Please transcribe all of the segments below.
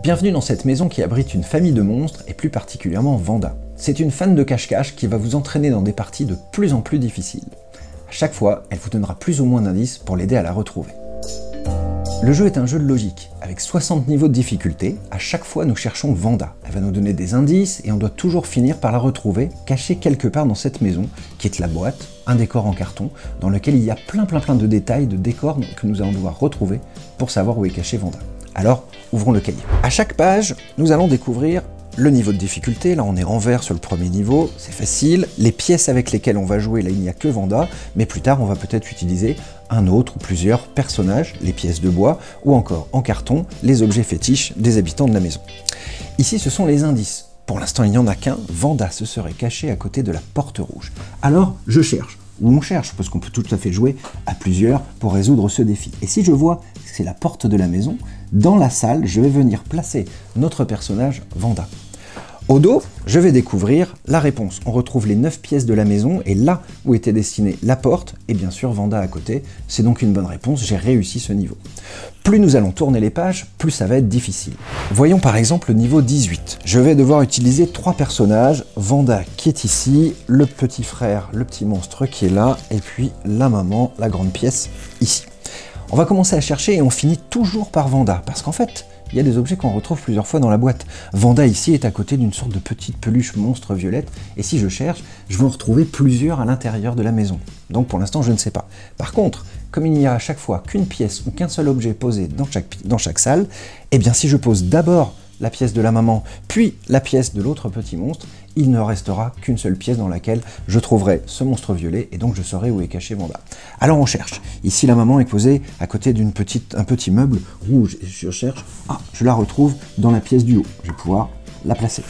Bienvenue dans cette maison qui abrite une famille de monstres et plus particulièrement Vanda. C'est une fan de cache-cache qui va vous entraîner dans des parties de plus en plus difficiles. À chaque fois, elle vous donnera plus ou moins d'indices pour l'aider à la retrouver. Le jeu est un jeu de logique, avec 60 niveaux de difficulté. À chaque fois, nous cherchons Vanda. Elle va nous donner des indices et on doit toujours finir par la retrouver, cachée quelque part dans cette maison, qui est la boîte, un décor en carton, dans lequel il y a plein de détails, de décors que nous allons devoir retrouver pour savoir où est cachée Vanda. Alors, ouvrons le cahier. À chaque page, nous allons découvrir le niveau de difficulté. Là, on est en vert sur le premier niveau, c'est facile. Les pièces avec lesquelles on va jouer, là, il n'y a que Vanda, mais plus tard, on va peut-être utiliser un autre ou plusieurs personnages, les pièces de bois, ou encore en carton, les objets fétiches des habitants de la maison. Ici, ce sont les indices. Pour l'instant, il n'y en a qu'un. Vanda se serait cachée à côté de la porte rouge. Alors, je cherche. Ou on cherche, parce qu'on peut tout à fait jouer à plusieurs pour résoudre ce défi. Et si je vois que c'est la porte de la maison, dans la salle, je vais venir placer notre personnage Vanda. Au dos, je vais découvrir la réponse. On retrouve les 9 pièces de la maison, et là où était destinée la porte, et bien sûr Vanda à côté, c'est donc une bonne réponse, j'ai réussi ce niveau. Plus nous allons tourner les pages, plus ça va être difficile. Voyons par exemple le niveau 18. Je vais devoir utiliser 3 personnages, Vanda qui est ici, le petit frère, le petit monstre qui est là, et puis la maman, la grande pièce, ici. On va commencer à chercher et on finit toujours par Vanda, parce qu'en fait, il y a des objets qu'on retrouve plusieurs fois dans la boîte. Vanda ici est à côté d'une sorte de petite peluche monstre violette, et si je cherche, je vais en retrouver plusieurs à l'intérieur de la maison. Donc pour l'instant, je ne sais pas. Par contre, comme il n'y a à chaque fois qu'une pièce ou qu'un seul objet posé dans chaque salle, eh bien si je pose d'abord la pièce de la maman, puis la pièce de l'autre petit monstre, il ne restera qu'une seule pièce dans laquelle je trouverai ce monstre violet, et donc je saurai où est caché Vanda. Alors on cherche. Ici la maman est posée à côté d'un petit meuble rouge, et je cherche, je la retrouve dans la pièce du haut, je vais pouvoir la placer.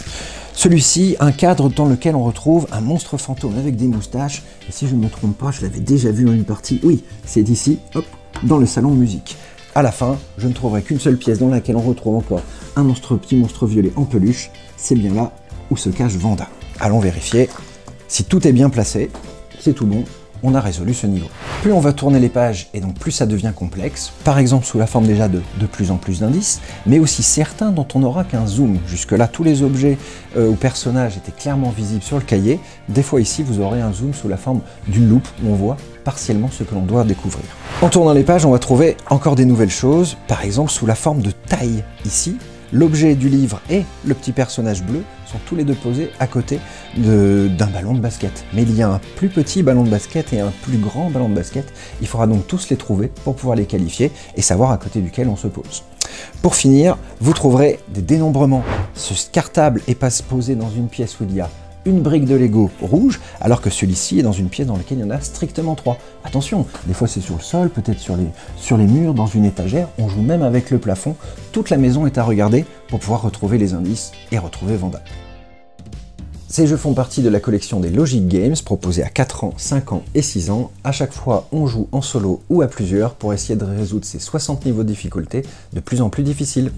Celui-ci, un cadre dans lequel on retrouve un monstre fantôme avec des moustaches, et si je ne me trompe pas, je l'avais déjà vu en une partie, oui, c'est ici, hop, dans le salon de musique. À la fin, je ne trouverai qu'une seule pièce dans laquelle on retrouve encore un petit monstre violet en peluche, c'est bien là où se cache Vanda. Allons vérifier. Si tout est bien placé, c'est tout bon, on a résolu ce niveau. Plus on va tourner les pages, et donc plus ça devient complexe, par exemple sous la forme déjà de plus en plus d'indices, mais aussi certains dont on n'aura qu'un zoom. Jusque-là, tous les objets ou personnages étaient clairement visibles sur le cahier. Des fois ici, vous aurez un zoom sous la forme d'une loupe où on voit partiellement ce que l'on doit découvrir. En tournant les pages, on va trouver encore des nouvelles choses, par exemple sous la forme de taille. Ici, l'objet du livre et le petit personnage bleu sont tous les deux posés à côté d'un ballon de basket. Mais il y a un plus petit ballon de basket et un plus grand ballon de basket. Il faudra donc tous les trouver pour pouvoir les qualifier et savoir à côté duquel on se pose. Pour finir, vous trouverez des dénombrements. Ce cartable est pas posé dans une pièce où il y a une brique de Lego rouge, alors que celui-ci est dans une pièce dans laquelle il y en a strictement 3. Attention, des fois c'est sur le sol, peut-être sur les murs, dans une étagère, on joue même avec le plafond. Toute la maison est à regarder pour pouvoir retrouver les indices et retrouver Vanda. Ces jeux font partie de la collection des Logic Games, proposés à 4 ans, 5 ans et 6 ans. À chaque fois, on joue en solo ou à plusieurs pour essayer de résoudre ces 60 niveaux de difficulté de plus en plus difficiles.